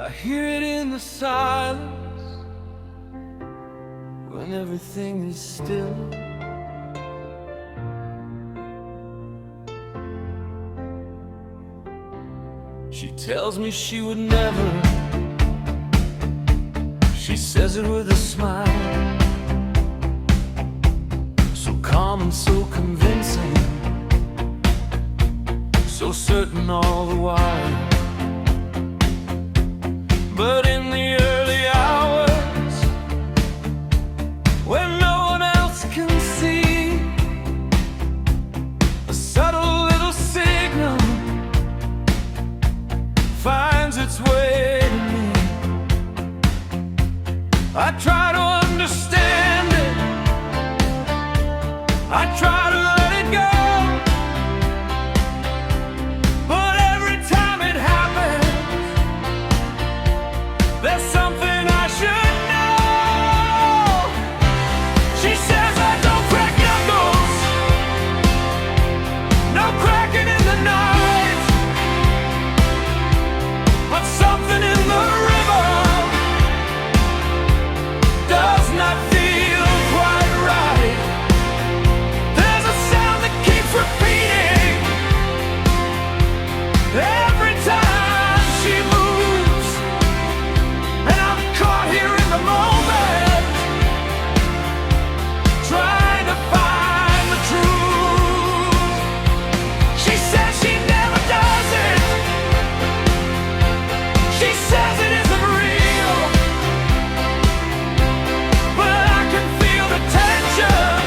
I hear it in the silence when everything is still. She tells me she would never. She says it with a smile, so calm and so convincing, so certain all the while. But in the early hours, when no one else can see, a subtle little signal finds its way to me. I try to understand it, I try to let it go, but every time it happens, there's something I should know. She says I don't crack knuckles, no cracking in the night, but something in the river does not feel quite right. There's a sound that keeps repeating every time she moves, and I'm caught here in the moment, trying to find the truth. She says she never does it. She says it isn't real, but I can feel the tension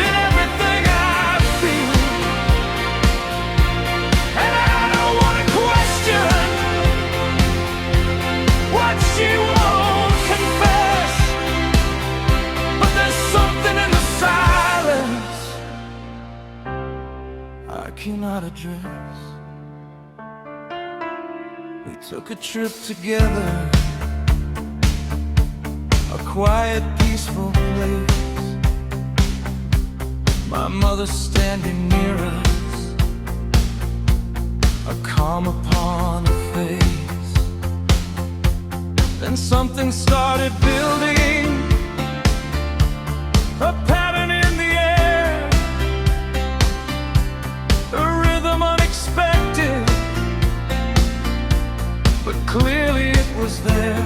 in everything I feel, and I don't want to question what she won't confess, but there's something in the silence I cannot address. We took a trip together, a quiet, peaceful place. My mother standing near us, a calm upon her face. Then something started building, a pattern in the air, a rhythm unexpected, but clearly it was there.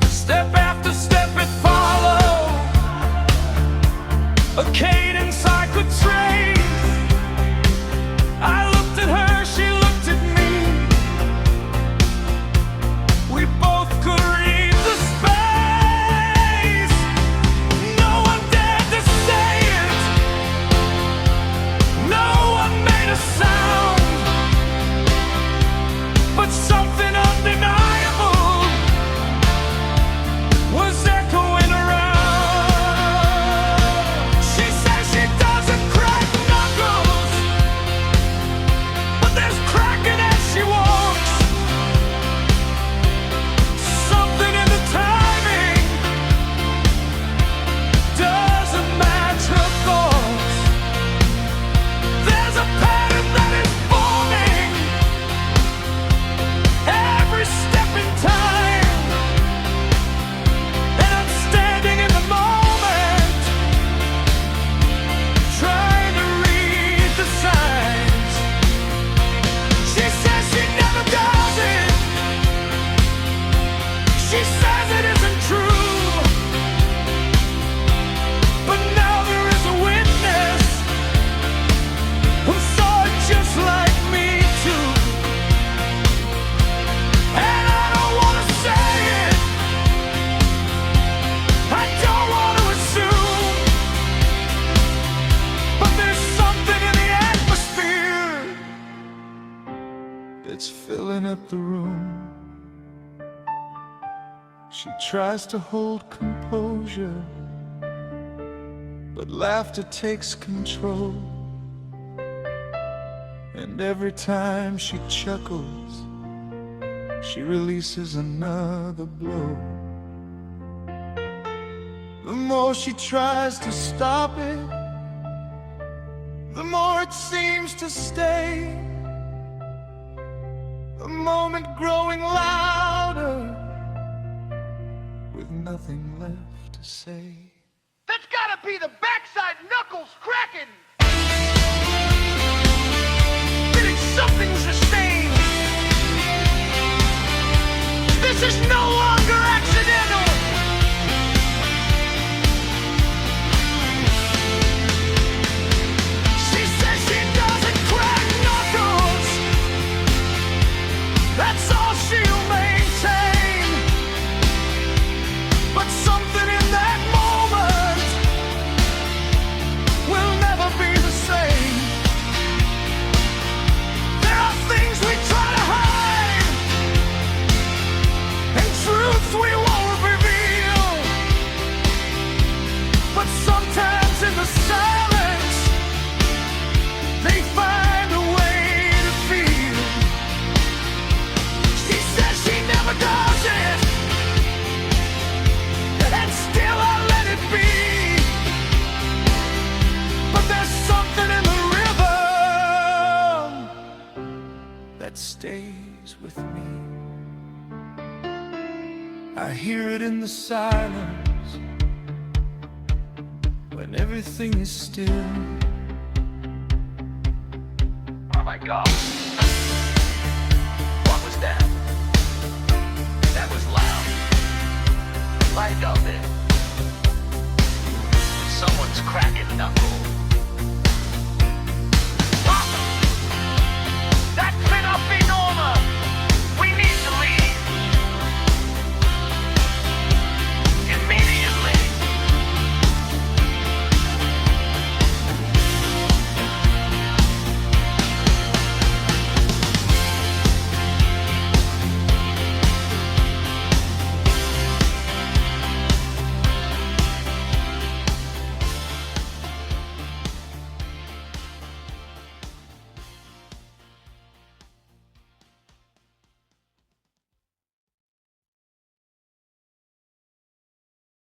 Step after step it followed, a cadence I could trace. I looked at her, she looked at me. We both could read the space. No one dared to say it, no one made a sound, but something undeniable was echoing around. She says she doesn't crack knuckles, but there's cracking as she walks. Something in the timing doesn't match her thoughts. There's a pattern that is forming every step in time, and I'm standing in the moment, trying to read the signs. She says she never does it. She says it isn't true, but now there is a witness who saw it just like me too. And I don't want to say it, I don't want to assume, but there's something in the atmosphere that's filling up the room. She tries to hold composure, but laughter takes control. And every time she chuckles, she releases another blow. The more she tries to stop it, the more it seems to stay. moment growing louder, with nothing left to say. That's gotta be the backside knuckles cracking! Feeling something sustained. This is no longer accidental. She says she doesn't crack knuckles. That's all she'll maintain. But something in that moment will never be the same. There are things we try to hide, and truths we won't reveal. But sometimes in the silence, they find a way to feel. She says she never does it, and still I let it be. But there's something in the rhythm that stays with me. I hear it in the silence, when everything is still. Oh my God. What was that? That was loud. Light of it. Someone's cracking knuckles.